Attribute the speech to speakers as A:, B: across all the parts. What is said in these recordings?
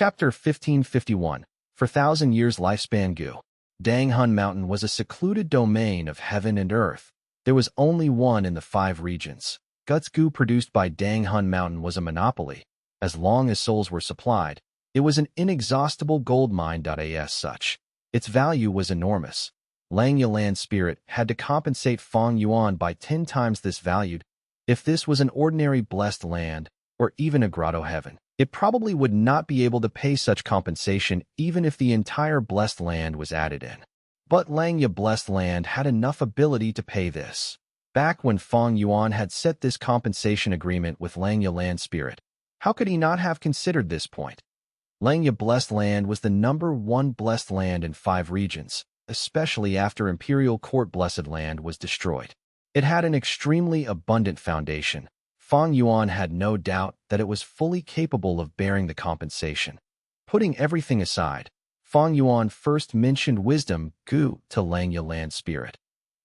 A: Chapter 1551. For thousand years lifespan Gu. Dang Hun Mountain was a secluded domain of heaven and earth. There was only one in the 5 regions. Guts Gu produced by Dang Hun Mountain was a monopoly. As long as souls were supplied, it was an inexhaustible gold mine. As such, its value was enormous. Langya land spirit had to compensate Fang Yuan by 10 times this value. If this was an ordinary blessed land, or even a grotto heaven, it probably would not be able to pay such compensation even if the entire blessed land was added in. But Langya blessed land had enough ability to pay this. Back when Fang Yuan had set this compensation agreement with Langya land spirit, how could he not have considered this point? Langya blessed land was the #1 blessed land in 5 regions, especially after Imperial Court blessed land was destroyed. It had an extremely abundant foundation. Fang Yuan had no doubt that it was fully capable of bearing the compensation. Putting everything aside, Fang Yuan first mentioned wisdom Gu to Langya land spirit.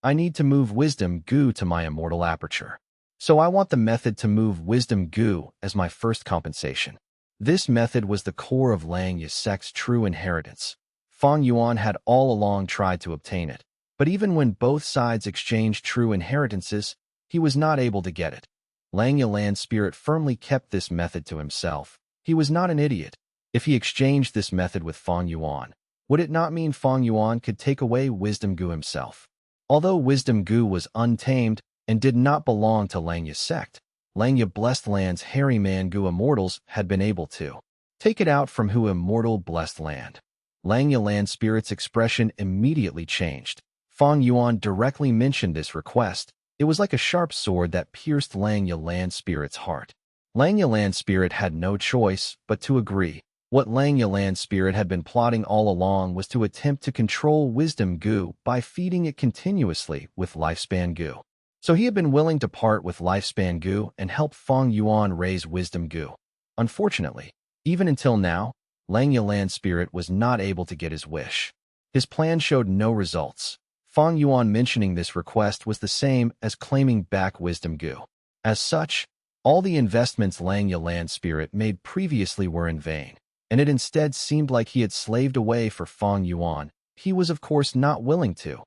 A: I need to move wisdom Gu to my immortal aperture. So I want the method to move wisdom Gu as my first compensation. This method was the core of Langya sect's true inheritance. Fang Yuan had all along tried to obtain it, but even when both sides exchanged true inheritances, he was not able to get it. Langya land spirit firmly kept this method to himself. He was not an idiot. If he exchanged this method with Fang Yuan, would it not mean Fang Yuan could take away wisdom Gu himself? Although wisdom Gu was untamed and did not belong to Langya sect, Langya blessed land's hairy man Gu immortals had been able to take it out from Hu immortal blessed land. Langya land spirit's expression immediately changed. Fang Yuan directly mentioned this request. It was like a sharp sword that pierced Langya land spirit's heart. Langya land spirit had no choice but to agree. What Langya land spirit had been plotting all along was to attempt to control wisdom Gu by feeding it continuously with lifespan Gu. So he had been willing to part with lifespan Gu and help Fang Yuan raise wisdom Gu. Unfortunately, even until now, Langya land spirit was not able to get his wish. His plan showed no results. Fang Yuan mentioning this request was the same as claiming back wisdom Gu. As such, all the investments Langya land spirit made previously were in vain, and it instead seemed like he had slaved away for Fang Yuan. He was of course not willing to,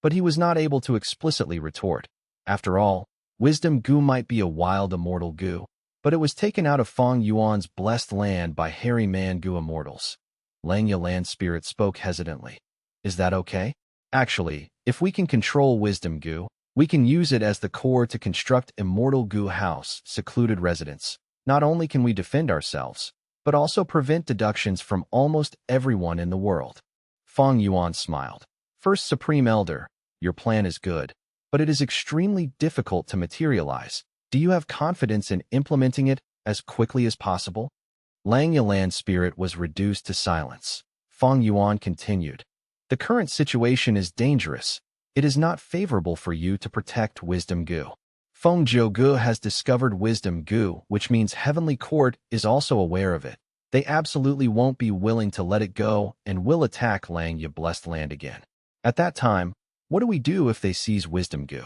A: but he was not able to explicitly retort. After all, wisdom Gu might be a wild immortal Gu, but it was taken out of Fang Yuan's blessed land by hairy man Gu immortals. Langya land spirit spoke hesitantly. Is that okay? Actually, if we can control wisdom Gu, we can use it as the core to construct immortal Gu house, secluded residence. Not only can we defend ourselves, but also prevent deductions from almost everyone in the world. Fang Yuan smiled. First Supreme Elder, your plan is good, but it is extremely difficult to materialize. Do you have confidence in implementing it as quickly as possible? Langya land spirit was reduced to silence. Fang Yuan continued. The current situation is dangerous. It is not favorable for you to protect wisdom Gu. Feng Gu has discovered wisdom Gu, which means Heavenly Court is also aware of it. They absolutely won't be willing to let it go and will attack Langya blessed land again. At that time, what do we do if they seize wisdom Gu?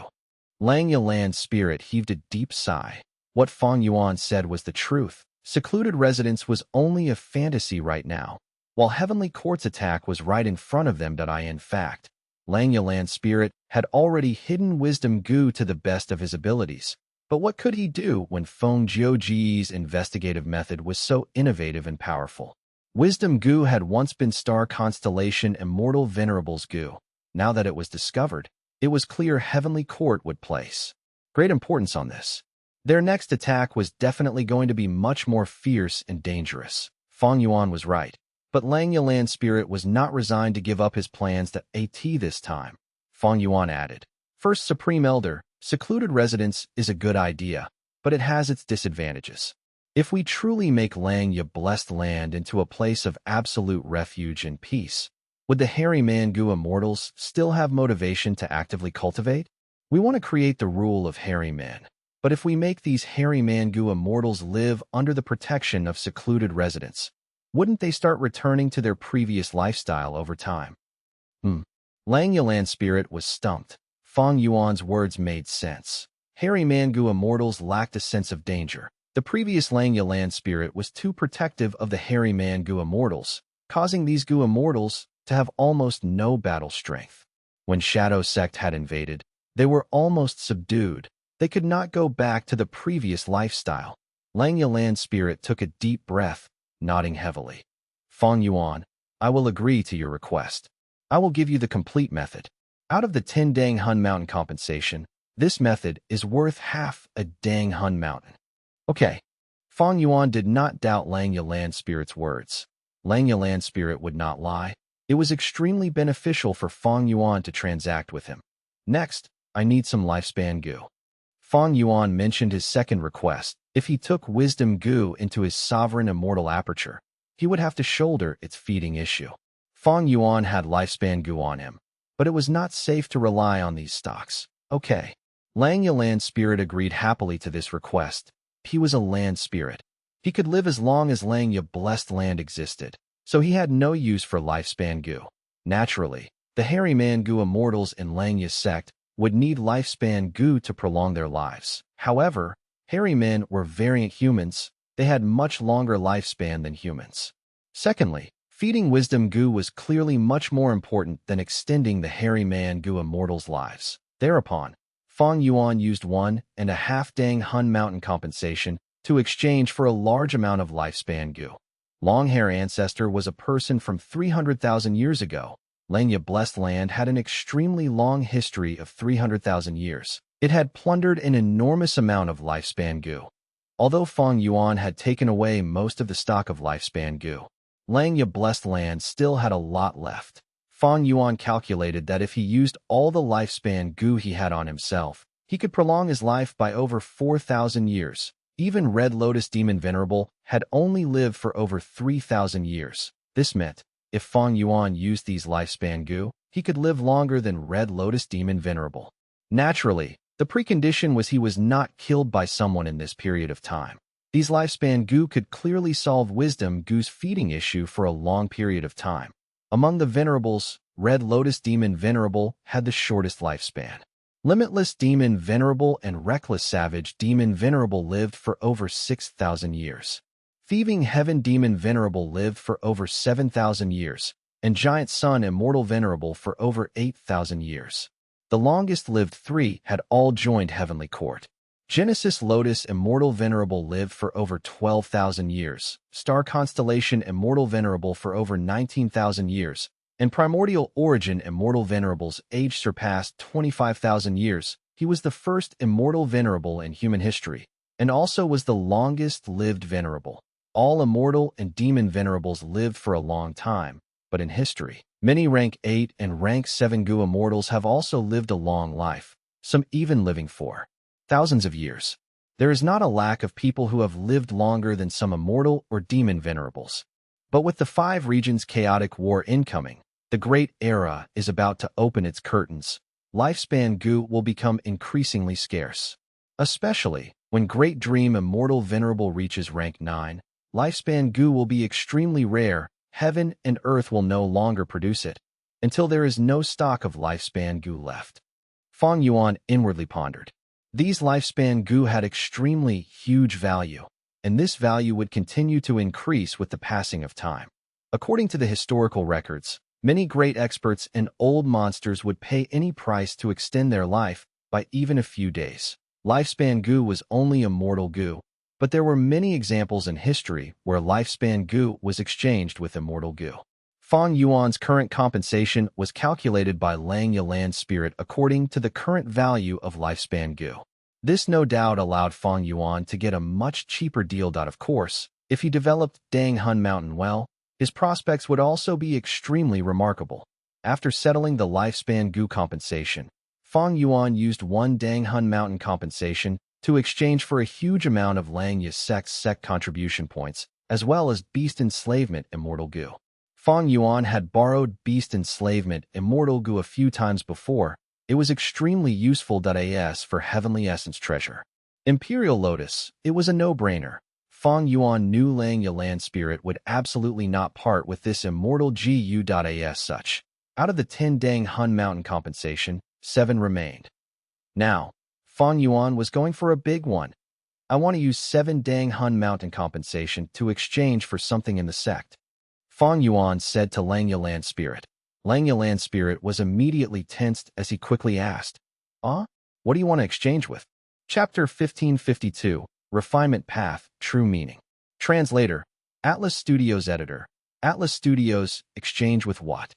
A: Langya land spirit heaved a deep sigh. What Fang Yuan said was the truth. Secluded residence was only a fantasy right now, while Heavenly Court's attack was right in front of them. In fact, Langya land spirit had already hidden wisdom Gu to the best of his abilities. But what could he do when Feng Ji's investigative method was so innovative and powerful? Wisdom Gu had once been star constellation immortal venerables Gu. Now that it was discovered, it was clear Heavenly Court would place great importance on this. Their next attack was definitely going to be much more fierce and dangerous. Fang Yuan was right. But Langya land spirit was not resigned to give up his plans to AT this time. Fang Yuan added, First Supreme Elder, secluded residence is a good idea, but it has its disadvantages. If we truly make Langya blessed land into a place of absolute refuge and peace, would the hairy man Gu immortals still have motivation to actively cultivate? We want to create the rule of hairy men. But if we make these hairy man Gu immortals live under the protection of secluded residence, wouldn't they start returning to their previous lifestyle over time? Langya land spirit was stumped. Fang Yuan's words made sense. Hairy man Gu immortals lacked a sense of danger. The previous Langya land spirit was too protective of the hairy man Gu immortals, causing these Gu immortals to have almost no battle strength. When Shadow Sect had invaded, they were almost subdued. They could not go back to the previous lifestyle. Langya land spirit took a deep breath, nodding heavily. Fang Yuan, I will agree to your request. I will give you the complete method. Out of the 10 Dang Hun Mountain compensation, this method is worth half a Dang Hun Mountain. Okay. Fang Yuan did not doubt Langya land spirit's words. Langya land spirit would not lie. It was extremely beneficial for Fang Yuan to transact with him. Next, I need some lifespan Gu. Fang Yuan mentioned his second request. If he took wisdom Gu into his sovereign immortal aperture, he would have to shoulder its feeding issue. Fang Yuan had lifespan Gu on him, but it was not safe to rely on these stocks. Okay. Langya land spirit agreed happily to this request. He was a land spirit. He could live as long as Langya blessed land existed, so he had no use for lifespan Gu. Naturally, the hairy man Gu immortals in Langya's sect would need lifespan Gu to prolong their lives. However, hairy men were variant humans. They had much longer lifespan than humans. Secondly, feeding wisdom Gu was clearly much more important than extending the hairy man Gu immortals' lives. Thereupon, Fang Yuan used 1.5 Dang Hun Mountain compensation to exchange for a large amount of lifespan Gu. Long-hair ancestor was a person from 300,000 years ago. Langya blessed land had an extremely long history of 300,000 years. It had plundered an enormous amount of lifespan Gu. Although Fang Yuan had taken away most of the stock of lifespan Gu, Langya blessed land still had a lot left. Fang Yuan calculated that if he used all the lifespan Gu he had on himself, he could prolong his life by over 4,000 years. Even Red Lotus Demon Venerable had only lived for over 3,000 years. This meant, if Fang Yuan used these lifespan Gu, he could live longer than Red Lotus Demon Venerable. Naturally, the precondition was he was not killed by someone in this period of time. These lifespan Gu could clearly solve wisdom Gu's feeding issue for a long period of time. Among the Venerables, Red Lotus Demon Venerable had the shortest lifespan. Limitless Demon Venerable and Reckless Savage Demon Venerable lived for over 6,000 years. Thieving Heaven Demon Venerable lived for over 7,000 years, and Giant Sun Immortal Venerable for over 8,000 years. The longest-lived 3 had all joined Heavenly Court. Genesis Lotus Immortal Venerable lived for over 12,000 years, Star Constellation Immortal Venerable for over 19,000 years, and Primordial Origin Immortal Venerable's age surpassed 25,000 years. He was the first Immortal Venerable in human history, and also was the longest-lived Venerable. All Immortal and Demon Venerables lived for a long time, but in history, many Rank 8 and Rank 7 Gu Immortals have also lived a long life, some even living for thousands of years. There is not a lack of people who have lived longer than some Immortal or Demon Venerables. But with the 5 regions' chaotic war incoming, the Great Era is about to open its curtains. Lifespan Gu will become increasingly scarce. Especially when Great Dream Immortal Venerable reaches Rank 9, lifespan Gu will be extremely rare. Heaven and Earth will no longer produce it, until there is no stock of lifespan Gu left. Fang Yuan inwardly pondered. These lifespan Gu had extremely huge value, and this value would continue to increase with the passing of time. According to the historical records, many great experts and old monsters would pay any price to extend their life by even a few days. Lifespan Gu was only immortal Gu, but there were many examples in history where lifespan Gu was exchanged with immortal Gu. Fang Yuan's current compensation was calculated by Langya land spirit according to the current value of lifespan Gu. This no doubt allowed Fang Yuan to get a much cheaper deal. Of course, if he developed Dang Hun Mountain well, his prospects would also be extremely remarkable. After settling the lifespan Gu compensation, Fang Yuan used 1 Dang Hun Mountain compensation to exchange for a huge amount of Langya sect contribution points, as well as beast enslavement immortal Gu. Fang Yuan had borrowed beast enslavement immortal Gu a few times before. It was extremely useful. As for Heavenly Essence Treasure, Imperial Lotus, it was a no-brainer. Fang Yuan knew Langya land spirit would absolutely not part with this immortal Gu. As such, out of the 10 Dang Hun Mountain compensation, 7 remained. Now, Fang Yuan was going for a big one. I want to use 7 Dang Hun mountain compensation to exchange for something in the sect. Fang Yuan said to Lang Yalan Spirit. Lang Yalan Spirit was immediately tensed as he quickly asked, What do you want to exchange with? Chapter 1552, Refinement Path, True Meaning. Translator, Atlas Studios Editor. Atlas Studios, exchange with what?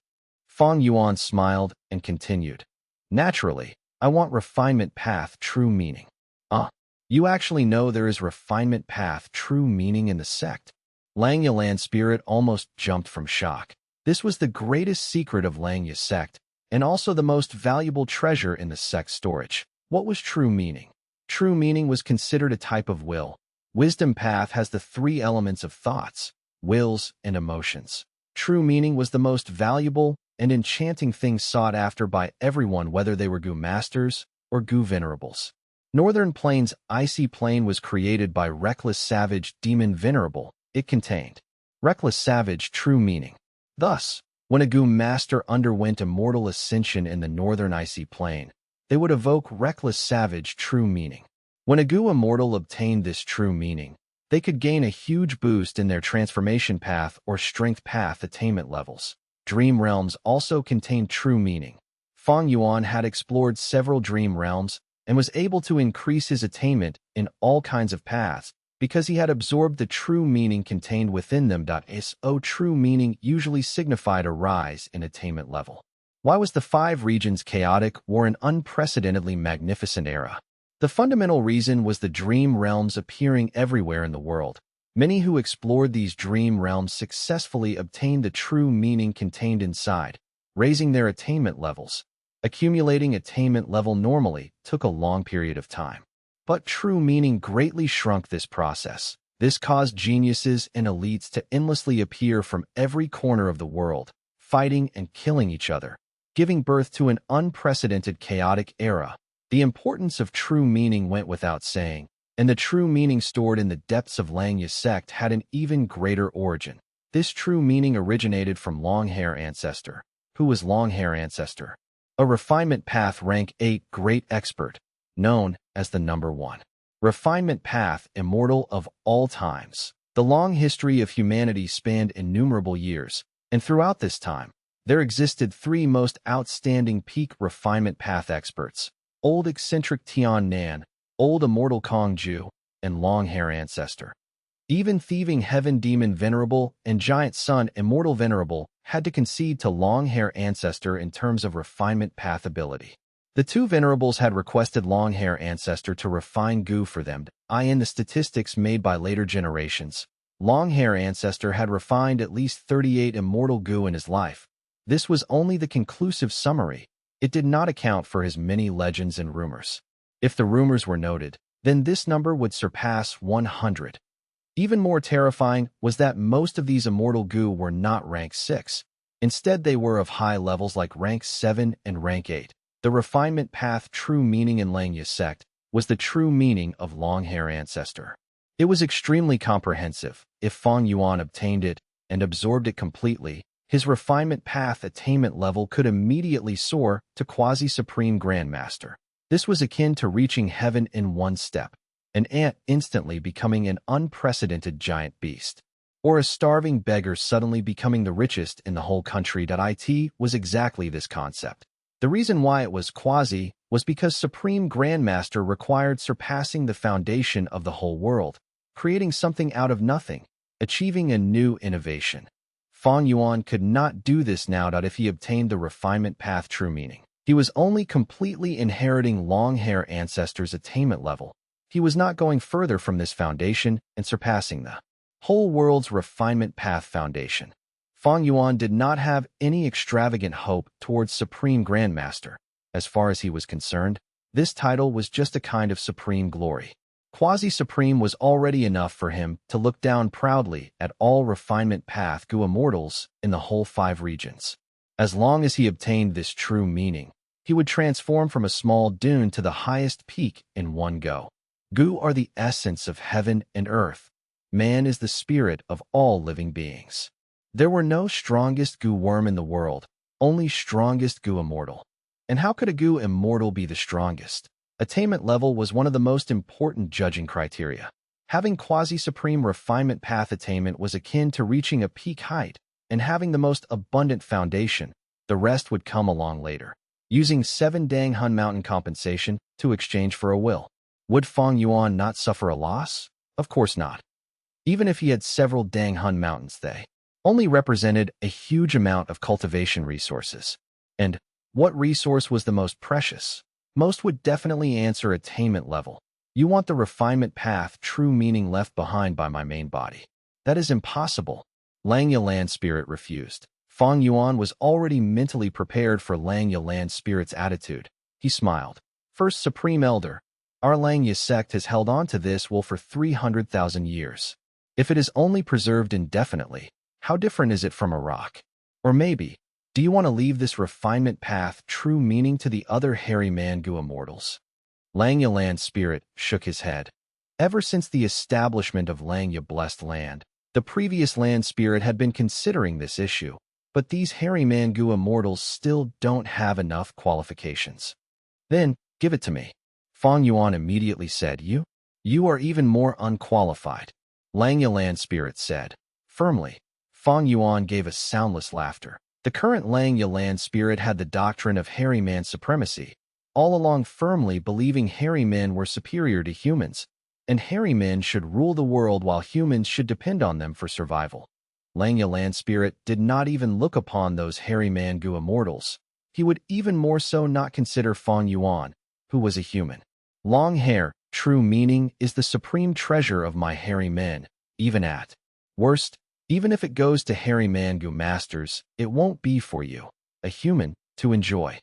A: Fang Yuan smiled and continued. Naturally, I want refinement path, true meaning. You actually know there is refinement path, true meaning in the sect? Lang Yalan Spirit almost jumped from shock. This was the greatest secret of Lang Ya sect, and also the most valuable treasure in the sect's storage. What was true meaning? True meaning was considered a type of will. Wisdom path has the 3 elements of thoughts, wills, and emotions. True meaning was the most valuable and enchanting thing sought after by everyone, whether they were Gu masters or Gu venerables. Northern Plains icy plain was created by reckless savage demon venerable. It contained reckless savage true meaning. Thus, when a Gu master underwent immortal ascension in the northern icy plain, they would evoke reckless savage true meaning. When a Gu immortal obtained this true meaning, they could gain a huge boost in their transformation path or strength path attainment levels. Dream realms also contained true meaning. Fang Yuan had explored several dream realms and was able to increase his attainment in all kinds of paths because he had absorbed the true meaning contained within them. So true meaning usually signified a rise in attainment level. Why was the 5 regions chaotic or an unprecedentedly magnificent era? The fundamental reason was the dream realms appearing everywhere in the world. Many who explored these dream realms successfully obtained the true meaning contained inside, raising their attainment levels. Accumulating attainment level normally took a long period of time. But true meaning greatly shrunk this process. This caused geniuses and elites to endlessly appear from every corner of the world, fighting and killing each other, giving birth to an unprecedented chaotic era. The importance of true meaning went without saying, and the true meaning stored in the depths of Lang Ya sect had an even greater origin. This true meaning originated from Longhair Ancestor. Who was Longhair Ancestor? A refinement path rank 8 great expert, known as the number 1. Refinement path immortal of all times. The long history of humanity spanned innumerable years, and throughout this time, there existed 3 most outstanding peak refinement path experts: Old Eccentric Tian Nan, Old Immortal Kong Ju, and Longhair Ancestor. Even Thieving Heaven Demon Venerable and Giant Sun Immortal Venerable had to concede to Longhair Ancestor in terms of refinement path ability. The 2 venerables had requested Longhair Ancestor to refine Gu for them. In the statistics made by later generations, Longhair Ancestor had refined at least 38 immortal Gu in his life. This was only the conclusive summary. It did not account for his many legends and rumors. If the rumors were noted, then this number would surpass 100. Even more terrifying was that most of these immortal Gu were not rank 6. Instead, they were of high levels like rank 7 and rank 8. The refinement path true meaning in Lang Ya sect was the true meaning of Longhair Ancestor. It was extremely comprehensive. If Fang Yuan obtained it and absorbed it completely, his refinement path attainment level could immediately soar to quasi-supreme grandmaster. This was akin to reaching heaven in one step, an ant instantly becoming an unprecedented giant beast, or a starving beggar suddenly becoming the richest in the whole country. It was exactly this concept. The reason why it was quasi was because Supreme Grandmaster required surpassing the foundation of the whole world, creating something out of nothing, achieving a new innovation. Fang Yuan could not do this now. If he obtained the refinement path true meaning, he was only completely inheriting Longhair Ancestor's attainment level. He was not going further from this foundation and surpassing the whole world's refinement path foundation. Fang Yuan did not have any extravagant hope towards Supreme Grandmaster. As far as he was concerned, this title was just a kind of supreme glory. Quasi-supreme was already enough for him to look down proudly at all refinement path Gu immortals in the whole 5 regions. As long as he obtained this true meaning, he would transform from a small dune to the highest peak in one go. Gu are the essence of heaven and earth. Man is the spirit of all living beings. There were no strongest Gu worm in the world, only strongest Gu immortal. And how could a Gu immortal be the strongest? Attainment level was one of the most important judging criteria. Having quasi-supreme refinement path attainment was akin to reaching a peak height, and having the most abundant foundation, the rest would come along later. Using 7 Dang Hun Mountain compensation to exchange for a will. Would Fang Yuan not suffer a loss? Of course not. Even if he had several Dang Hun Mountains, they only represented a huge amount of cultivation resources. And what resource was the most precious? Most would definitely answer attainment level. You want the refinement path, true meaning left behind by my main body. That is impossible. Langya Land Spirit refused. Fang Yuan was already mentally prepared for Langya Land Spirit's attitude. He smiled. First Supreme Elder, our Langya sect has held on to this will for 300,000 years. If it is only preserved indefinitely, how different is it from a rock? Or maybe, do you want to leave this refinement path, true meaning to the other hairy Mangu immortals? Langya Land Spirit shook his head. Ever since the establishment of Langya Blessed Land, the previous Land Spirit had been considering this issue, but these hairy Mangu immortals still don't have enough qualifications. Then, give it to me. Fang Yuan immediately said, You are even more unqualified. Langya Land Spirit said, firmly. Fang Yuan gave a soundless laughter. The current Langya Land Spirit had the doctrine of hairy man supremacy, all along firmly believing hairy men were superior to humans, and hairy men should rule the world while humans should depend on them for survival. Langya Land Spirit did not even look upon those hairy Mangu immortals. He would even more so not consider Fang Yuan, who was a human. Long hair, true meaning, is the supreme treasure of my hairy men, even at worst. Even if it goes to hairy Mangu masters, it won't be for you, a human, to enjoy.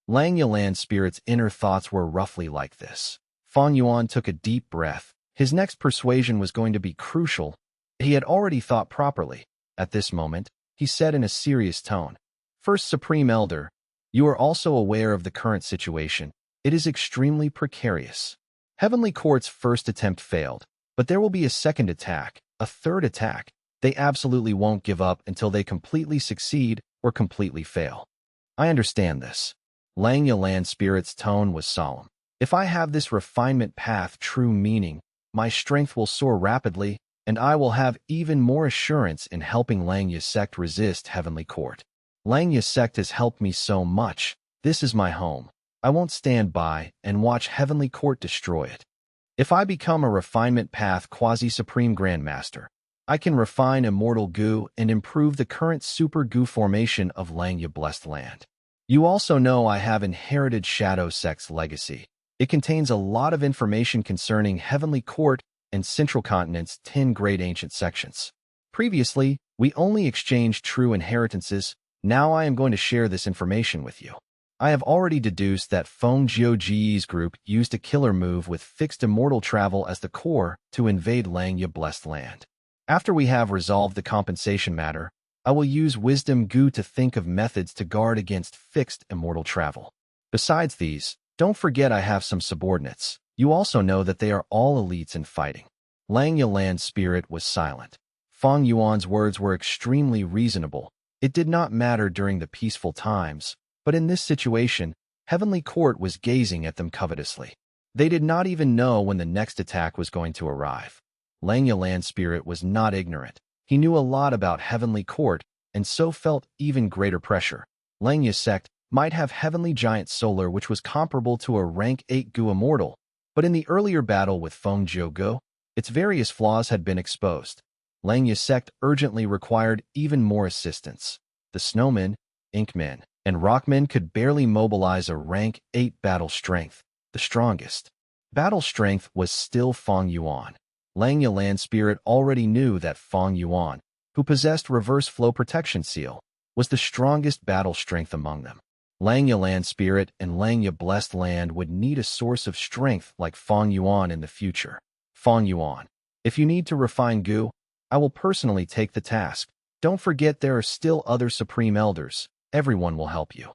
A: Langya Land Spirit's inner thoughts were roughly like this. Fang Yuan took a deep breath. His next persuasion was going to be crucial. He had already thought properly. At this moment, he said in a serious tone, First Supreme Elder, you are also aware of the current situation. It is extremely precarious. Heavenly Court's first attempt failed, but there will be a second attack, a third attack. They absolutely won't give up until they completely succeed or completely fail. I understand this. Langya Land Spirit's tone was solemn. If I have this refinement path, true meaning, my strength will soar rapidly, and I will have even more assurance in helping Langya sect resist Heavenly Court. Langya sect has helped me so much. This is my home. I won't stand by and watch Heavenly Court destroy it. If I become a refinement path quasi-supreme grandmaster, I can refine immortal goo and improve the current super goo formation of Langya Blessed Land. You also know I have inherited Shadow Sect's legacy. It contains a lot of information concerning Heavenly Court and Central Continent's 10 great ancient sections. Previously, we only exchanged true inheritances. Now I am going to share this information with you. I have already deduced that Feng Jiuji's group used a killer move with fixed immortal travel as the core to invade Langya Blessed Land. After we have resolved the compensation matter, I will use Wisdom Goo to think of methods to guard against fixed immortal travel. Besides these, don't forget I have some subordinates. You also know that they are all elites in fighting. Langya Land Spirit was silent. Fang Yuan's words were extremely reasonable. It did not matter during the peaceful times, but in this situation, Heavenly Court was gazing at them covetously. They did not even know when the next attack was going to arrive. Langya Land Spirit was not ignorant. He knew a lot about Heavenly Court, and so felt even greater pressure. Langya sect might have Heavenly Giant Solar, which was comparable to a rank 8 Gu immortal, but in the earlier battle with Feng Jiugu, its various flaws had been exposed. Langya sect urgently required even more assistance. The Snowmen, Inkmen, and Rockmen could barely mobilize a rank 8 battle strength, the strongest. Battle strength was still Fang Yuan. Langya Land Spirit already knew that Fang Yuan, who possessed reverse flow protection seal, was the strongest battle strength among them. Langya Land Spirit and Langya Blessed Land would need a source of strength like Fang Yuan in the future. Fang Yuan, if you need to refine Gu, I will personally take the task. Don't forget there are still other Supreme Elders. Everyone will help you.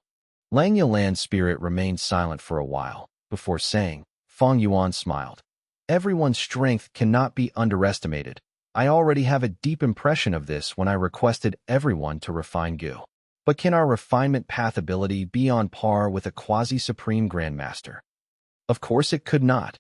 A: Langya Land Spirit remained silent for a while, before saying, Fang Yuan smiled. Everyone's strength cannot be underestimated. I already have a deep impression of this when I requested everyone to refine Gu. But can our refinement path ability be on par with a quasi-supreme grandmaster? Of course it could not.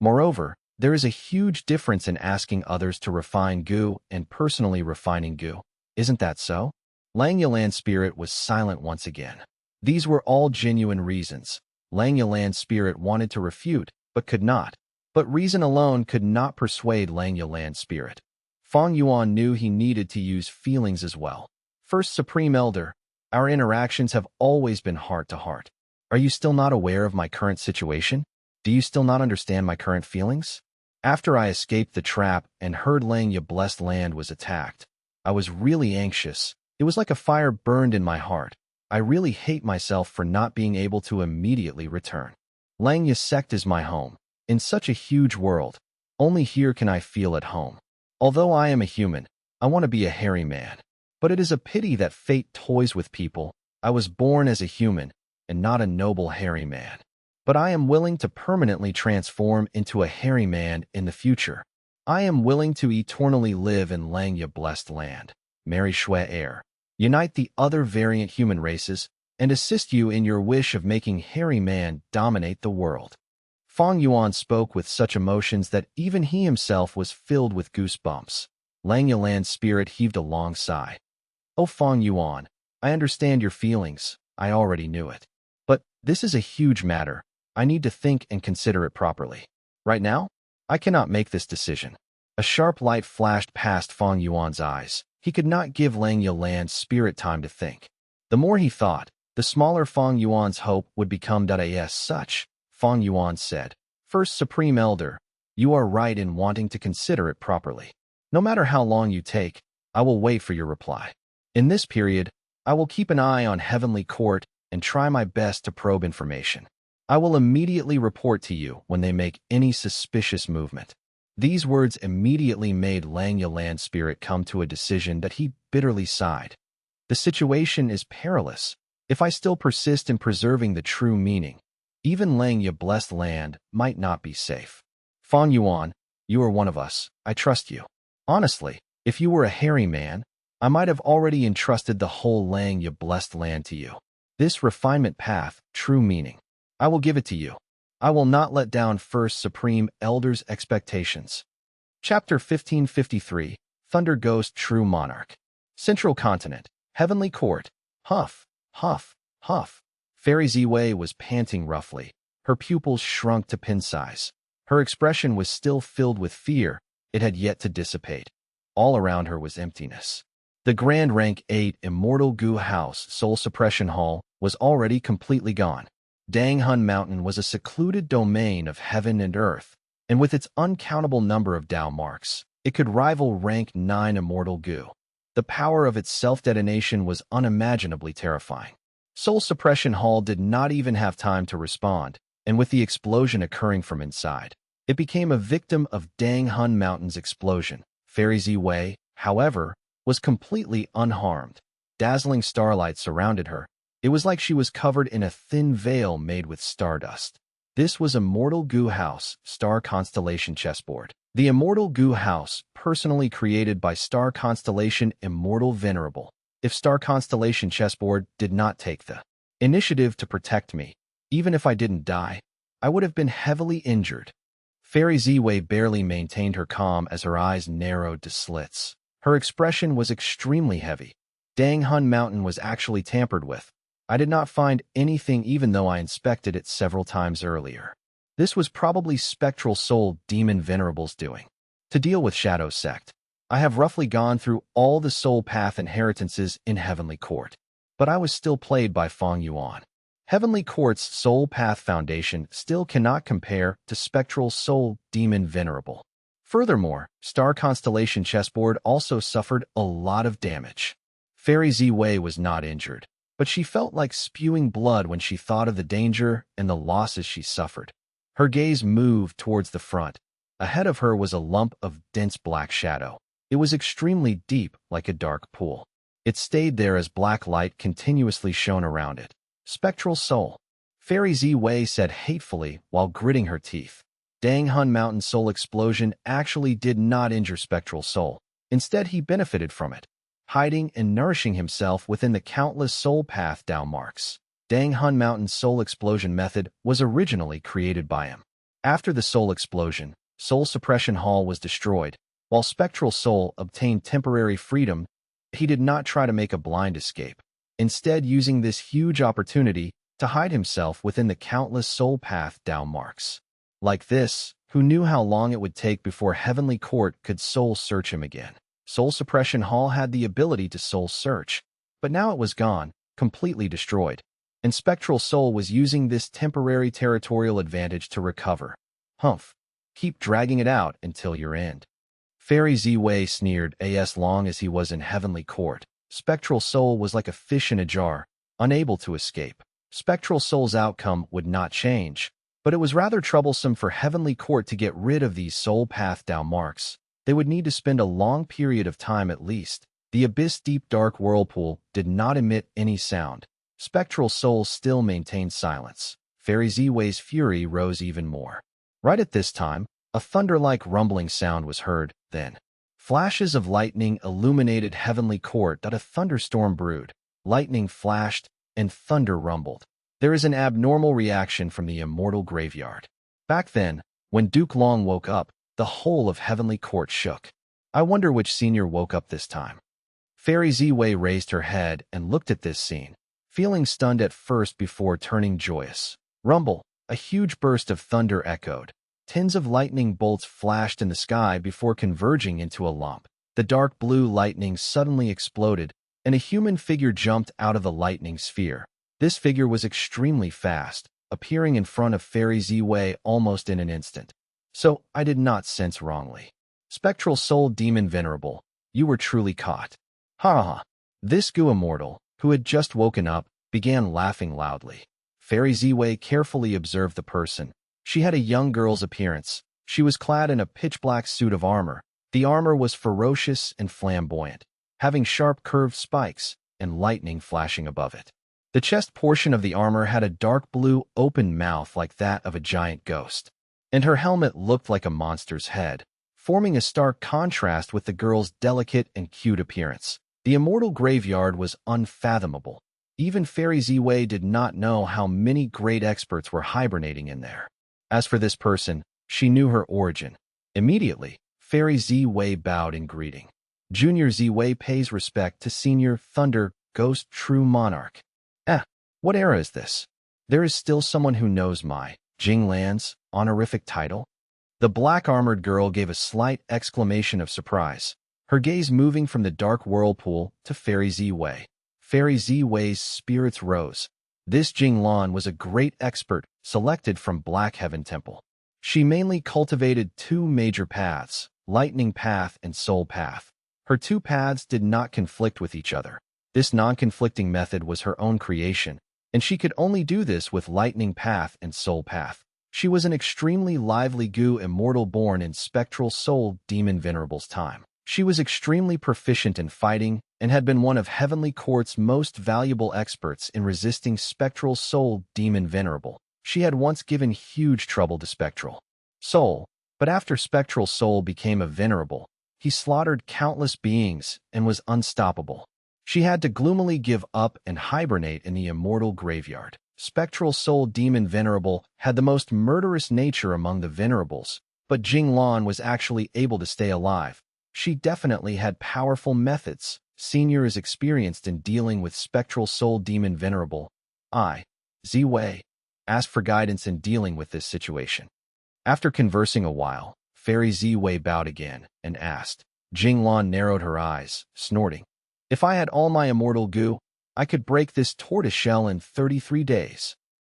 A: Moreover, there is a huge difference in asking others to refine goo and personally refining goo. Isn't that so? Lang Yulan's spirit was silent once again. These were all genuine reasons. Lang Yulan's spirit wanted to refute, but could not. But reason alone could not persuade Lang Yulan's spirit. Fang Yuan knew he needed to use feelings as well. First Supreme Elder, our interactions have always been heart to heart. Are you still not aware of my current situation? Do you still not understand my current feelings? After I escaped the trap and heard Lang Yu blessed land was attacked, I was really anxious. It was like a fire burned in my heart. I really hate myself for not being able to immediately return. Lang Yu sect is my home. In such a huge world, only here can I feel at home. Although I am a human, I want to be a hairy man. But it is a pity that fate toys with people. I was born as a human and not a noble hairy man. But I am willing to permanently transform into a hairy man in the future. I am willing to eternally live in Lang Yu blessed land. Mary Shui Air. Unite the other variant human races and assist you in your wish of making hairy man dominate the world. Fang Yuan spoke with such emotions that even he himself was filled with goosebumps. Lang Yulan's spirit heaved a long sigh. Oh, Fang Yuan, I understand your feelings. I already knew it. But this is a huge matter. I need to think and consider it properly. Right now, I cannot make this decision. A sharp light flashed past Fang Yuan's eyes. He could not give Lang Yulan's spirit time to think. The more he thought, the smaller Fang Yuan's hope would become. As such, Fang Yuan said, First Supreme Elder, you are right in wanting to consider it properly. No matter how long you take, I will wait for your reply. In this period, I will keep an eye on Heavenly Court and try my best to probe information. I will immediately report to you when they make any suspicious movement. These words immediately made Lang Yulan's spirit come to a decision that he bitterly sighed. The situation is perilous. If I still persist in preserving the true meaning, even Lang Yu blessed land might not be safe. Fang Yuan, you are one of us. I trust you. Honestly, if you were a hairy man, I might have already entrusted the whole Lang Yu blessed land to you. This refinement path, true meaning, I will give it to you. I will not let down First Supreme Elder's expectations. Chapter 1553, Thunder Ghost True Monarch. Central Continent, Heavenly Court. Huff, huff, huff. Fairy Ziwei was panting roughly. Her pupils shrunk to pin size. Her expression was still filled with fear. It had yet to dissipate. All around her was emptiness. The Grand Rank 8 Immortal Gu House Soul Suppression Hall was already completely gone. Danghun Mountain was a secluded domain of heaven and earth, and with its uncountable number of Dao marks, it could rival Rank 9 Immortal Gu. The power of its self-detonation was unimaginably terrifying. Soul Suppression Hall did not even have time to respond, and with the explosion occurring from inside, it became a victim of Danghun Mountain's explosion. Fairy Ziwei, however, was completely unharmed. Dazzling starlight surrounded her. It was like she was covered in a thin veil made with stardust. This was Immortal Gu House, Star Constellation Chessboard. The Immortal Gu House, personally created by Star Constellation Immortal Venerable. If Star Constellation Chessboard did not take the initiative to protect me, even if I didn't die, I would have been heavily injured. Fairy Ziwei barely maintained her calm as her eyes narrowed to slits. Her expression was extremely heavy. Danghun Mountain was actually tampered with. I did not find anything even though I inspected it several times earlier. This was probably Spectral Soul Demon Venerable's doing. To deal with Shadow Sect, I have roughly gone through all the Soul Path inheritances in Heavenly Court, but I was still played by Fang Yuan. Heavenly Court's Soul Path Foundation still cannot compare to Spectral Soul Demon Venerable. Furthermore, Star Constellation Chessboard also suffered a lot of damage. Fairy Ziwei was not injured, but she felt like spewing blood when she thought of the danger and the losses she suffered. Her gaze moved towards the front. Ahead of her was a lump of dense black shadow. It was extremely deep, like a dark pool. It stayed there as black light continuously shone around it. Spectral Soul, Fairy Ziwei said hatefully while gritting her teeth. Danghun Mountain Soul Explosion actually did not injure Spectral Soul. Instead, he benefited from it, hiding and nourishing himself within the countless Soul Path Dao marks. Dang Hun Mountain's soul explosion method was originally created by him. After the soul explosion, Soul Suppression Hall was destroyed. While Spectral Soul obtained temporary freedom, he did not try to make a blind escape, instead using this huge opportunity to hide himself within the countless soul path down marks. Like this, who knew how long it would take before Heavenly Court could soul search him again? Soul Suppression Hall had the ability to soul search, but now it was gone, completely destroyed, and Spectral Soul was using this temporary territorial advantage to recover. Humph. Keep dragging it out until your end. Fairy Z-Wei sneered, as long as he was in Heavenly Court. Spectral Soul was like a fish in a jar, unable to escape. Spectral Soul's outcome would not change, but it was rather troublesome for Heavenly Court to get rid of these soul path down marks. They would need to spend a long period of time at least. The abyss deep dark whirlpool did not emit any sound. Spectral Soul still maintained silence. Fairy Z-Wei's fury rose even more. Right at this time, a thunder-like rumbling sound was heard. Then, flashes of lightning illuminated Heavenly Court. A thunderstorm brewed. Lightning flashed, and thunder rumbled. There is an abnormal reaction from the immortal graveyard. Back then, when Duke Long woke up, the whole of Heavenly Court shook. I wonder which senior woke up this time. Fairy Z-Wei raised her head and looked at this scene, feeling stunned at first before turning joyous. Rumble, a huge burst of thunder echoed. Tins of lightning bolts flashed in the sky before converging into a lump. The dark blue lightning suddenly exploded, and a human figure jumped out of the lightning sphere. This figure was extremely fast, appearing in front of Fairy Z-Wei almost in an instant. So, I did not sense wrongly. Spectral Soul Demon Venerable, you were truly caught. Ha ha. This Gu immortal, who had just woken up, began laughing loudly. Fairy Z-Wei carefully observed the person. She had a young girl's appearance. She was clad in a pitch-black suit of armor. The armor was ferocious and flamboyant, having sharp curved spikes and lightning flashing above it. The chest portion of the armor had a dark blue open mouth like that of a giant ghost, and her helmet looked like a monster's head, forming a stark contrast with the girl's delicate and cute appearance. The immortal graveyard was unfathomable. Even Fairy Z-Wei did not know how many great experts were hibernating in there. As for this person, she knew her origin. Immediately, Fairy Z-Wei bowed in greeting. Junior Z-Wei pays respect to Senior Thunder Ghost True Monarch. What era is this? There is still someone who knows my Jinglan's honorific title? The black-armored girl gave a slight exclamation of surprise, her gaze moving from the dark whirlpool to Fairy Z-Wei. Fairy Z-Wei's spirits rose. This Jinglan was a great expert selected from Black Heaven Temple. She mainly cultivated two major paths, Lightning Path and Soul Path. Her two paths did not conflict with each other. This non-conflicting method was her own creation, and she could only do this with Lightning Path and Soul Path. She was an extremely lively Gu immortal born in Spectral Soul Demon Venerable's time. She was extremely proficient in fighting and had been one of Heavenly Court's most valuable experts in resisting Spectral Soul Demon Venerable. She had once given huge trouble to Spectral Soul, but after Spectral Soul became a Venerable, he slaughtered countless beings and was unstoppable. She had to gloomily give up and hibernate in the immortal graveyard. Spectral Soul Demon Venerable had the most murderous nature among the Venerables, but Jinglan was actually able to stay alive. She definitely had powerful methods. Senior is experienced in dealing with Spectral Soul Demon Venerable. Z-Wei asked for guidance in dealing with this situation. After conversing a while, Fairy Z-Wei bowed again and asked. Jinglan narrowed her eyes, snorting. If I had all my immortal Gu, I could break this tortoiseshell in 33 days.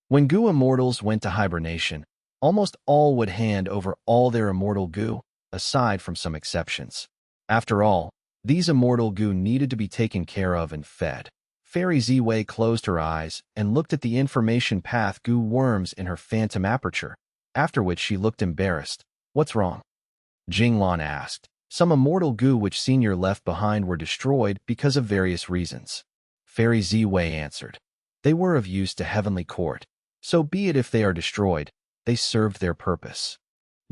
A: When Gu immortals went to hibernation, almost all would hand over all their immortal Gu, aside from some exceptions. After all, these immortal Gu needed to be taken care of and fed. Fairy Z-Wei closed her eyes and looked at the information path Gu worms in her phantom aperture, after which she looked embarrassed. What's wrong? Jinglan asked. Some immortal Gu which Senior left behind were destroyed because of various reasons. Fairy Z-Wei answered. They were of use to Heavenly Court, so be it if they are destroyed, they served their purpose.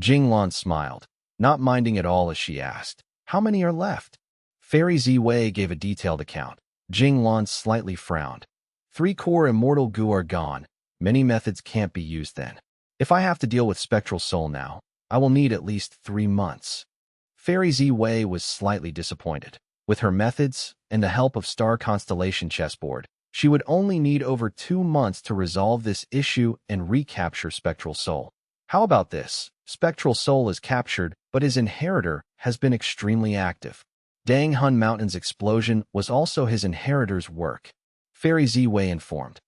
A: Jinglan smiled, not minding at all as she asked, how many are left? Fairy Z-Wei gave a detailed account. Jinglan slightly frowned. 3 core immortal goo are gone. Many methods can't be used then. If I have to deal with spectral soul now, I will need at least 3 months. Fairy Zi-Wei was slightly disappointed. With her methods and the help of star constellation chessboard, she would only need over 2 months to resolve this issue and recapture spectral soul. How about this? Spectral soul is captured, but his inheritor has been extremely active. Dang Hun Mountain's explosion was also his inheritor's work. Fairy Zi-Wei informed.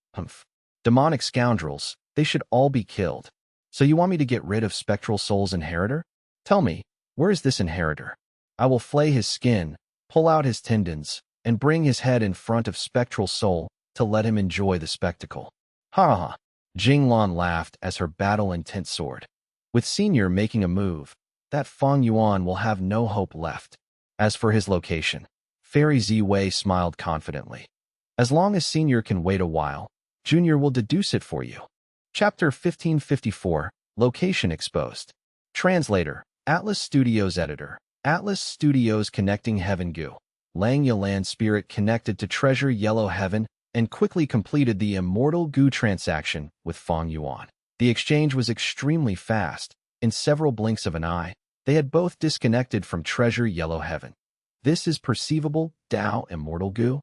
A: Demonic scoundrels, they should all be killed. So you want me to get rid of spectral soul's inheritor? Tell me, where is this inheritor? I will flay his skin, pull out his tendons, and bring his head in front of spectral soul to let him enjoy the spectacle. Ha ha! Jinglan laughed as her battle-intent soared. With Senior making a move, that Fang Yuan will have no hope left. As for his location, Fairy Zi-Wei smiled confidently. As long as Senior can wait a while, Junior will deduce it for you. Chapter 1554, Location Exposed. Translator, Atlas Studios Editor. Atlas Studios connecting Heaven Goo. Lang Yalan Spirit connected to Treasure Yellow Heaven and quickly completed the Immortal Goo transaction with Fang Yuan. The exchange was extremely fast. In several blinks of an eye, they had both disconnected from Treasure Yellow Heaven. This is perceivable, Tao Immortal Goo?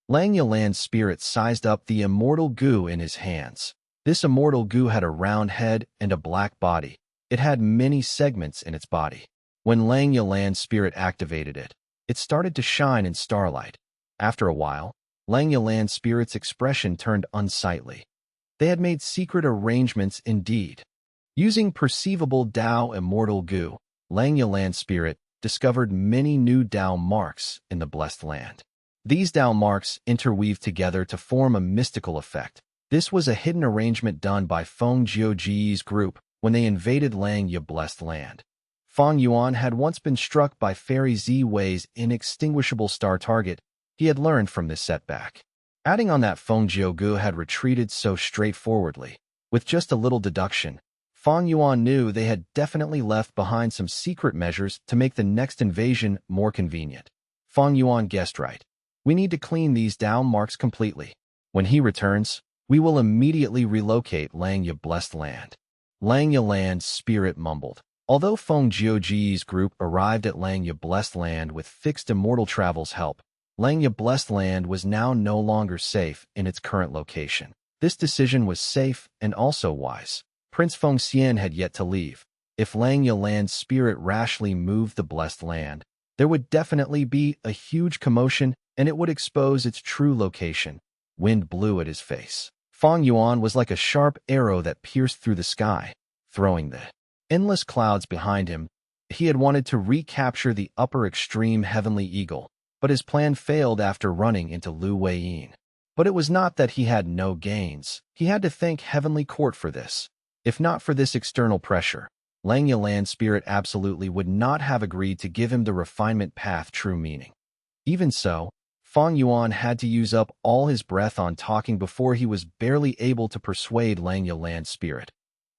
A: Lang Yalan's spirit sized up the Immortal Goo in his hands. This Immortal Goo had a round head and a black body. It had many segments in its body. When Lang Yalan's spirit activated it, it started to shine in starlight. After a while, Lang Yalan's spirit's expression turned unsightly. They had made secret arrangements indeed. Using perceivable Tao Immortal Goo, Lang Yalan's spirit discovered many new Tao marks in the Blessed Land. These Tao marks interweave together to form a mystical effect. This was a hidden arrangement done by Feng Jiuji's group when they invaded Lang Ya Blessed Land. Fang Yuan had once been struck by Fairy Zi-Wei's inextinguishable star target. He had learned from this setback. Adding on that Feng Jiugu had retreated so straightforwardly. With just a little deduction, Fang Yuan knew they had definitely left behind some secret measures to make the next invasion more convenient. Fang Yuan guessed right. We need to clean these Tao marks completely. When he returns, we will immediately relocate Lang Ya Blessed Land. Lang Ya Land's spirit mumbled. Although Feng Jiuji's group arrived at Lang Ya Blessed Land with fixed immortal travel's help, Lang Ya Blessed Land was now no longer safe in its current location. This decision was safe and also wise. Prince Feng Xian had yet to leave. If Lang Ya Land's spirit rashly moved the Blessed Land, there would definitely be a huge commotion and it would expose its true location. Wind blew at his face. Fang Yuan was like a sharp arrow that pierced through the sky, throwing the endless clouds behind him. He had wanted to recapture the upper extreme Heavenly Eagle, but his plan failed after running into Lu Weiyin. But it was not that he had no gains. He had to thank Heavenly Court for this. If not for this external pressure, Lang Ya Land's spirit absolutely would not have agreed to give him the refinement path true meaning. Even so, Fang Yuan had to use up all his breath on talking before he was barely able to persuade Lang Ya Land's spirit.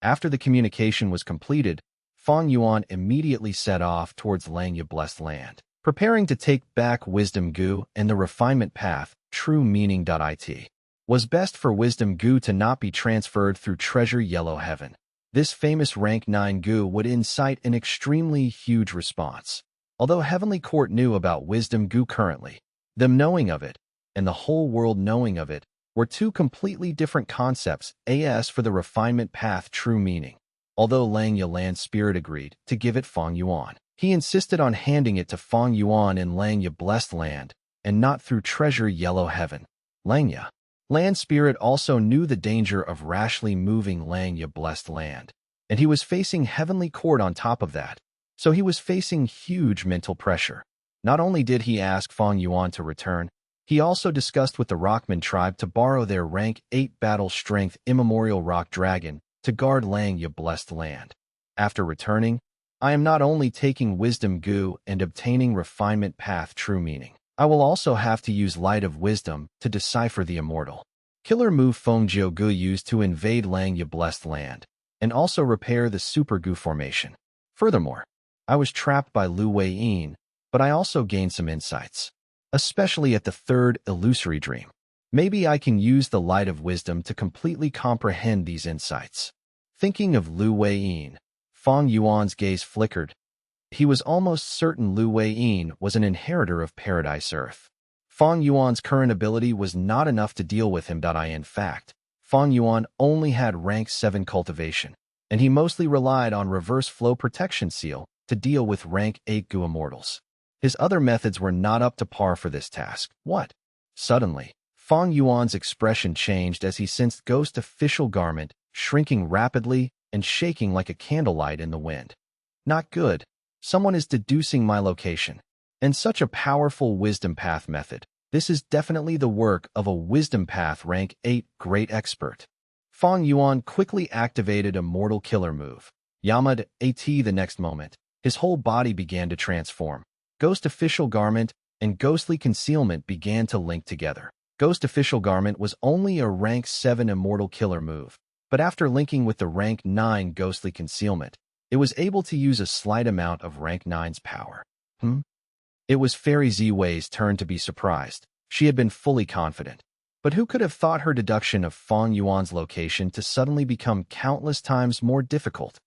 A: After the communication was completed, Fang Yuan immediately set off towards Lang Ya Blessed Land, preparing to take back Wisdom Goo and the refinement path, true meaning.It. Was best for Wisdom Goo to not be transferred through Treasure Yellow Heaven. This famous rank 9 Goo would incite an extremely huge response. Although Heavenly Court knew about Wisdom Goo currently, them knowing of it, and the whole world knowing of it, were two completely different concepts. As for the refinement path true meaning, although Lang Ya Land's spirit agreed to give it Fang Yuan, he insisted on handing it to Fang Yuan in Lang Ya Blessed Land, and not through Treasure Yellow Heaven. Lang Ya Land's spirit also knew the danger of rashly moving Lang Ya Blessed Land, and he was facing Heavenly Court on top of that, so he was facing huge mental pressure. Not only did he ask Fang Yuan to return, he also discussed with the Rockman tribe to borrow their rank 8 battle strength immemorial rock dragon to guard Lang Ya Blessed Land. After returning, I am not only taking Wisdom Goo and obtaining refinement path true meaning, I will also have to use Light of Wisdom to decipher the immortal killer move Feng Jiugu used to invade Lang Ya Blessed Land, and also repair the Super Goo formation. Furthermore, I was trapped by Lu Weiyin, but I also gained some insights, especially at the third illusory dream. Maybe I can use the light of wisdom to completely comprehend these insights. Thinking of Lu Weiyin, Fang Yuan's gaze flickered. He was almost certain Lu Weiyin was an inheritor of Paradise Earth. Fang Yuan's current ability was not enough to deal with him. In fact, Fang Yuan only had rank 7 cultivation, and he mostly relied on reverse flow protection seal to deal with rank 8 Gu immortals. His other methods were not up to par for this task. What? Suddenly, Fang Yuan's expression changed as he sensed Ghost official garment shrinking rapidly and shaking like a candlelight in the wind. Not good. Someone is deducing my location. And such a powerful wisdom path method. This is definitely the work of a wisdom path rank 8 great expert. Fang Yuan quickly activated a mortal killer move. Yamad AT the next moment. His whole body began to transform. Ghost official garment and ghostly concealment began to link together. Ghost official garment was only a rank 7 immortal killer move, but after linking with the rank 9 ghostly concealment, it was able to use a slight amount of rank 9's power. It was Fairy Ziwei's turn to be surprised. She had been fully confident. But who could have thought her deduction of Fang Yuan's location to suddenly become countless times more difficult?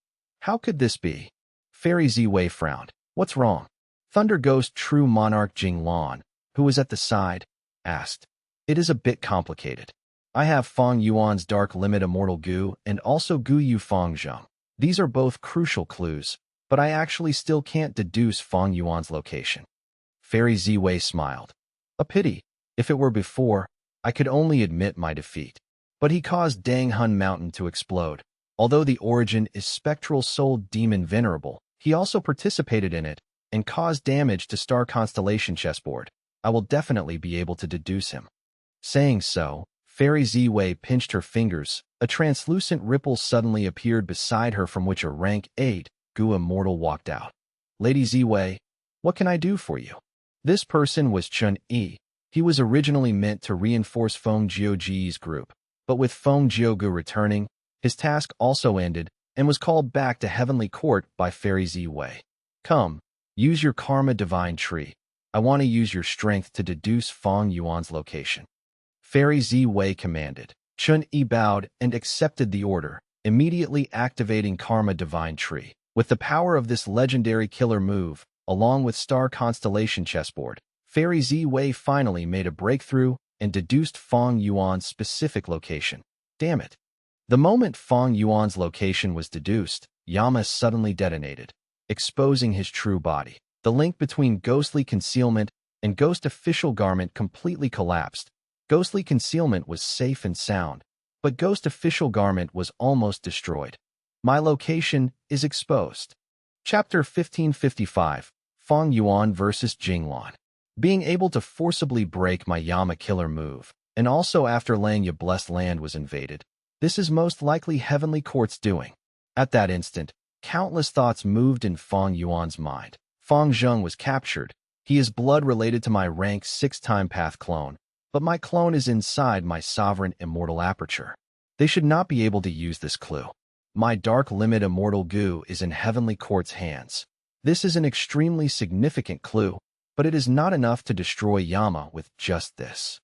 A: How could this be? Fairy Ziwei frowned. What's wrong? Thunder Ghost True Monarch Jinglan, who was at the side, asked. It is a bit complicated. I have Fang Yuan's Dark Limit Immortal Gu and also Gu Yu Fang Zheng. These are both crucial clues, but I actually still can't deduce Fang Yuan's location. Fairy Ziwei smiled. A pity. If it were before, I could only admit my defeat. But he caused Danghun Mountain to explode. Although the origin is Spectral Soul Demon Venerable, he also participated in it and caused damage to Star Constellation chessboard. I will definitely be able to deduce him. Saying so, Fairy Ziwei pinched her fingers. A translucent ripple suddenly appeared beside her from which a rank 8 Gu immortal walked out. Lady Ziwei, what can I do for you? This person was Chun Yi. He was originally meant to reinforce Feng Jiuji's group, but with Feng Jiugu returning, his task also ended and was called back to Heavenly Court by Fairy Ziwei. Come, use your Karma Divine Tree. I want to use your strength to deduce Fang Yuan's location. Fairy Ziwei commanded. Chun Yi bowed and accepted the order, immediately activating Karma Divine Tree. With the power of this legendary killer move, along with Star Constellation chessboard, Fairy Ziwei finally made a breakthrough and deduced Fang Yuan's specific location. Damn it. The moment Fang Yuan's location was deduced, Yama suddenly detonated, exposing his true body. The link between ghostly concealment and ghost official garment completely collapsed. Ghostly concealment was safe and sound, but ghost official garment was almost destroyed. My location is exposed. Chapter 1555, Fang Yuan vs. Jinglan. Being able to forcibly break my Yama killer move, and also after Langya Blessed Land was invaded, this is most likely Heavenly Court's doing. At that instant, countless thoughts moved in Fang Yuan's mind. Fang Zheng was captured. He is blood related to my rank 6 time path clone, but my clone is inside my sovereign immortal aperture. They should not be able to use this clue. My Dark Limit Immortal Gu is in Heavenly Court's hands. This is an extremely significant clue, but it is not enough to destroy Yama with just this.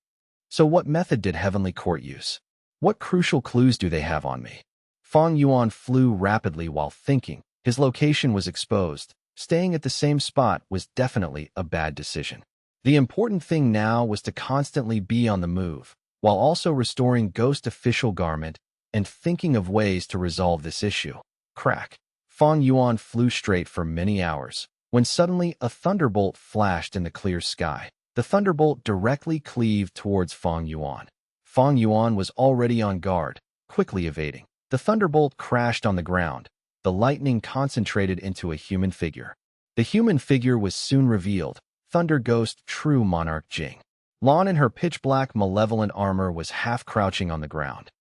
A: So what method did Heavenly Court use? What crucial clues do they have on me? Fang Yuan flew rapidly while thinking. His location was exposed. Staying at the same spot was definitely a bad decision. The important thing now was to constantly be on the move, while also restoring Ghost official garment and thinking of ways to resolve this issue. Crack. Fang Yuan flew straight for many hours, when suddenly a thunderbolt flashed in the clear sky. The thunderbolt directly cleaved towards Fang Yuan. Fang Yuan was already on guard, quickly evading. The thunderbolt crashed on the ground. The lightning concentrated into a human figure. The human figure was soon revealed. Thunder Ghost True Monarch Jing. Lan in her pitch-black malevolent armor was half-crouching on the ground.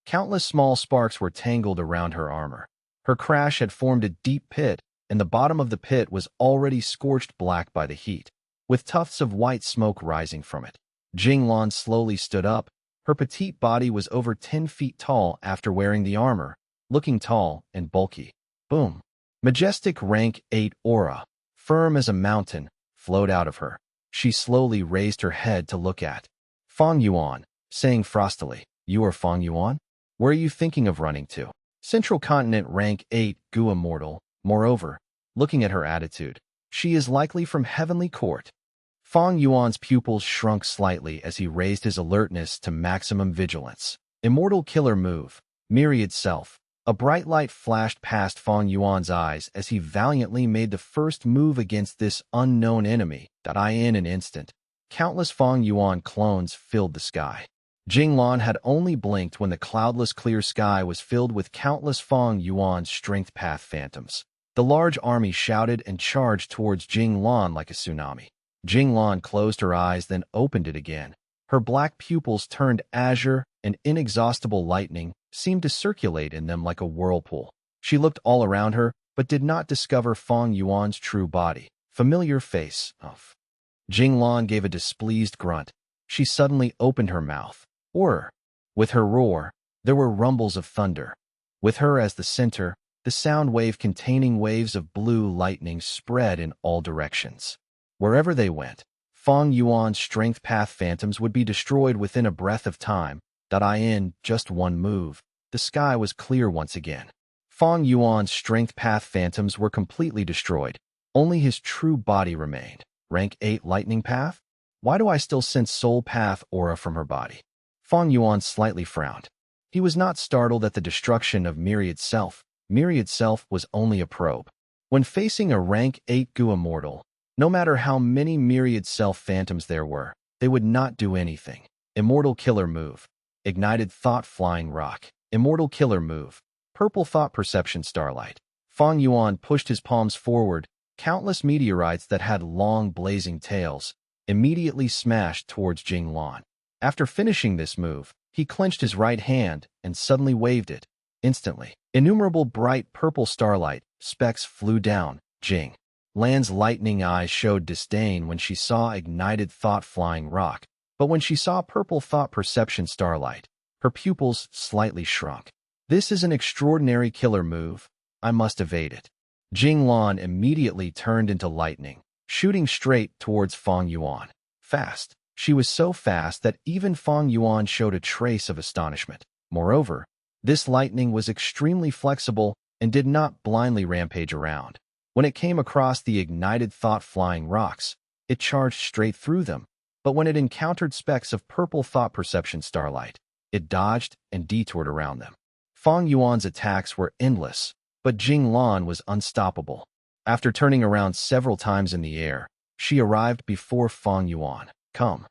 A: Countless small sparks were tangled around her armor. Her crash had formed a deep pit, and the bottom of the pit was already scorched black by the heat, with tufts of white smoke rising from it. Jing Lan slowly stood up. Her petite body was over 10 feet tall after wearing the armor, looking tall and bulky. Boom. Majestic rank 8 aura, firm as a mountain, flowed out of her. She slowly raised her head to look at Fang Yuan, saying frostily, "You are Fang Yuan? Where are you thinking of running to?" Central Continent rank 8, Gu immortal. Moreover, looking at her attitude, she is likely from Heavenly Court. Fang Yuan's pupils shrunk slightly as he raised his alertness to maximum vigilance. Immortal killer move, myriad self. A bright light flashed past Fang Yuan's eyes as he valiantly made the first move against this unknown enemy. In an instant, countless Fang Yuan clones filled the sky. Jinglan had only blinked when the cloudless clear sky was filled with countless Fang Yuan's strength path phantoms. The large army shouted and charged towards Jinglan like a tsunami. Jinglan closed her eyes, then opened it again. Her black pupils turned azure, and inexhaustible lightning seemed to circulate in them like a whirlpool. She looked all around her, but did not discover Fang Yuan's true body. Familiar face. Jinglan gave a displeased grunt. She suddenly opened her mouth. Or, with her roar, there were rumbles of thunder. With her as the center, the sound wave containing waves of blue lightning spread in all directions. Wherever they went, Fang Yuan's strength path phantoms would be destroyed within a breath of time. In just one move, the sky was clear once again. Fang Yuan's strength path phantoms were completely destroyed. Only his true body remained. Rank 8 lightning path? Why do I still sense soul path aura from her body? Fang Yuan slightly frowned. He was not startled at the destruction of myriad self. Myriad self was only a probe. When facing a rank 8 Gu immortal, no matter how many myriad self phantoms there were, they would not do anything. Immortal killer move. Ignited thought flying rock. Immortal killer move. Purple thought perception starlight. Fang Yuan pushed his palms forward. Countless meteorites that had long blazing tails immediately smashed towards Jinglan. After finishing this move, he clenched his right hand and suddenly waved it. Instantly, innumerable bright purple starlight specks flew down. Jinglan's lightning eyes showed disdain when she saw ignited thought flying rock, but when she saw purple thought perception starlight, her pupils slightly shrunk. This is an extraordinary killer move. I must evade it. Jinglan immediately turned into lightning, shooting straight towards Fang Yuan. Fast. She was so fast that even Fang Yuan showed a trace of astonishment. Moreover, this lightning was extremely flexible and did not blindly rampage around. When it came across the ignited thought flying rocks, it charged straight through them. But when it encountered specks of purple thought perception starlight, it dodged and detoured around them. Fang Yuan's attacks were endless, but Jinglan was unstoppable. After turning around several times in the air, she arrived before Fang Yuan. Come.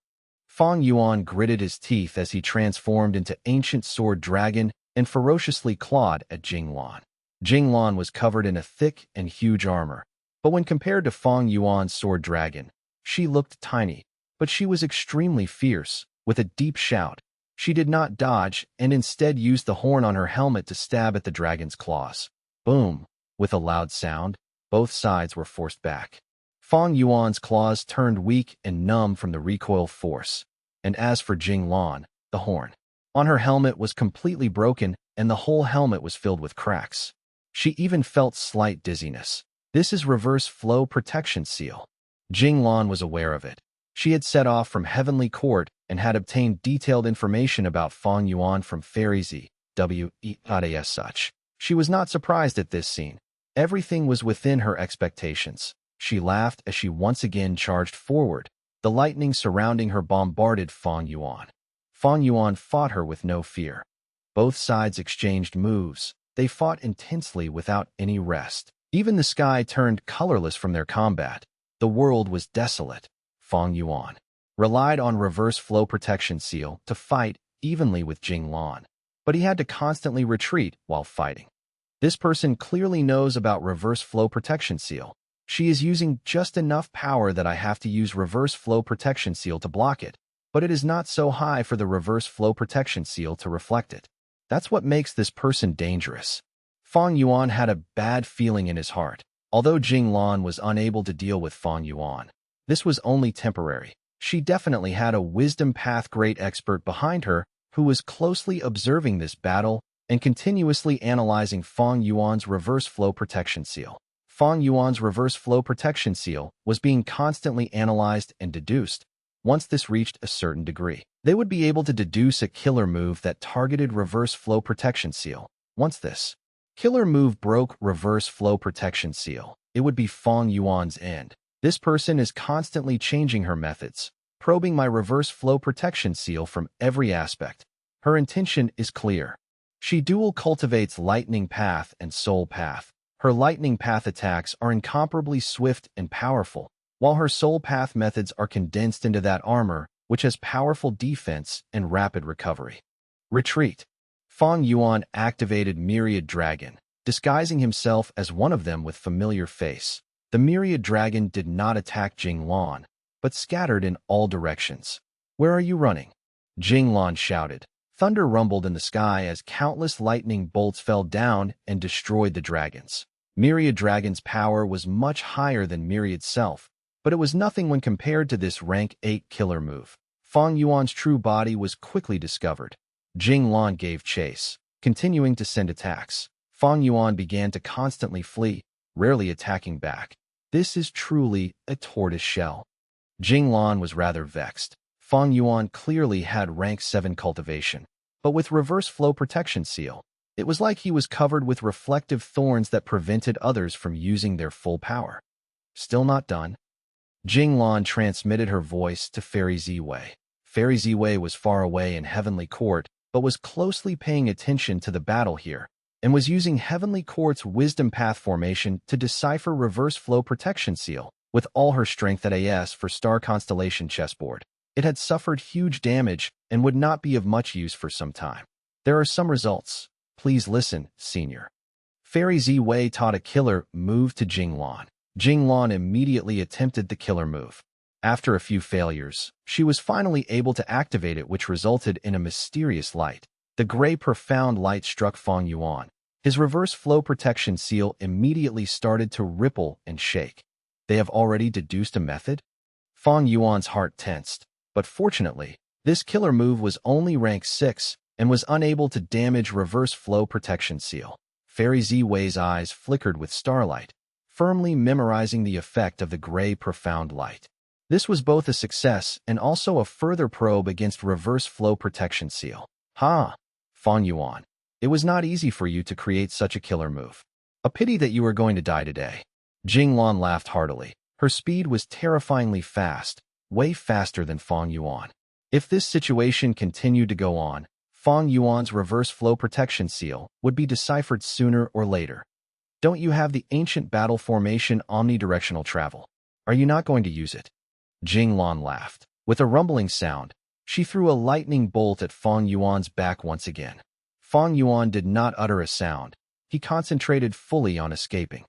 A: Fang Yuan gritted his teeth as he transformed into ancient sword dragon and ferociously clawed at Jinglan. Jinglan was covered in a thick and huge armor, but when compared to Fang Yuan's sword dragon, she looked tiny, but she was extremely fierce. With a deep shout, she did not dodge and instead used the horn on her helmet to stab at the dragon's claws. Boom! With a loud sound, both sides were forced back. Fang Yuan's claws turned weak and numb from the recoil force, and as for Jinglan, the horn on her helmet was completely broken and the whole helmet was filled with cracks. She even felt slight dizziness. This is reverse flow protection seal. Jinglan was aware of it. She had set off from Heavenly Court and had obtained detailed information about Fang Yuan from Fairy Z.W. As such, she was not surprised at this scene. Everything was within her expectations. She laughed as she once again charged forward. The lightning surrounding her bombarded Fang Yuan. Fang Yuan fought her with no fear. Both sides exchanged moves. They fought intensely without any rest. Even the sky turned colorless from their combat. The world was desolate. Fang Yuan relied on reverse flow protection seal to fight evenly with Jinglan, but he had to constantly retreat while fighting. This person clearly knows about reverse flow protection seal. She is using just enough power that I have to use reverse flow protection seal to block it, but it is not so high for the reverse flow protection seal to reflect it. That's what makes this person dangerous. Fang Yuan had a bad feeling in his heart. Although Jinglan was unable to deal with Fang Yuan, this was only temporary. She definitely had a wisdom path great expert behind her who was closely observing this battle and continuously analyzing Fang Yuan's reverse flow protection seal. Fang Yuan's reverse flow protection seal was being constantly analyzed and deduced. Once this reached a certain degree, they would be able to deduce a killer move that targeted reverse flow protection seal. Once this killer move broke reverse flow protection seal, it would be Fang Yuan's end. This person is constantly changing her methods, probing my reverse flow protection seal from every aspect. Her intention is clear. She dual cultivates lightning path and soul path. Her lightning path attacks are incomparably swift and powerful, while her soul path methods are condensed into that armor, which has powerful defense and rapid recovery. Retreat. Fang Yuan activated Myriad Dragon, disguising himself as one of them with familiar face. The Myriad Dragon did not attack Jinglan, but scattered in all directions. "Where are you running?" Jinglan shouted. Thunder rumbled in the sky as countless lightning bolts fell down and destroyed the dragons. Myriad Dragon's power was much higher than Myriad self, but it was nothing when compared to this rank 8 killer move. Fang Yuan's true body was quickly discovered. Jinglan gave chase, continuing to send attacks. Fang Yuan began to constantly flee, rarely attacking back. This is truly a tortoise shell. Jinglan was rather vexed. Fang Yuan clearly had rank 7 cultivation, but with reverse flow protection seal, it was like he was covered with reflective thorns that prevented others from using their full power. Still not done? Jinglan transmitted her voice to Fairy Ziwei. Fairy Ziwei was far away in Heavenly Court, but was closely paying attention to the battle here, and was using Heavenly Court's Wisdom Path formation to decipher reverse flow protection seal with all her strength at AS for Star Constellation chessboard. It had suffered huge damage and would not be of much use for some time. There are some results. Please listen, Senior. Fairy Ziwei taught a killer move to Jinglan. Jinglan immediately attempted the killer move. After a few failures, she was finally able to activate it, which resulted in a mysterious light. The gray profound light struck Fang Yuan. His reverse flow protection seal immediately started to ripple and shake. They have already deduced a method? Fang Yuan's heart tensed. But fortunately, this killer move was only rank 6 and was unable to damage reverse flow protection seal. Fairy Ziwei's eyes flickered with starlight, firmly memorizing the effect of the gray profound light. This was both a success and also a further probe against reverse flow protection seal. Fang Yuan, it was not easy for you to create such a killer move. A pity that you are going to die today. Jinglan laughed heartily. Her speed was terrifyingly fast, way faster than Fang Yuan. If this situation continued to go on, Fang Yuan's reverse flow protection seal would be deciphered sooner or later. Don't you have the ancient battle formation omnidirectional travel? Are you not going to use it? Jinglan laughed. With a rumbling sound, she threw a lightning bolt at Fang Yuan's back once again. Fang Yuan did not utter a sound. He concentrated fully on escaping.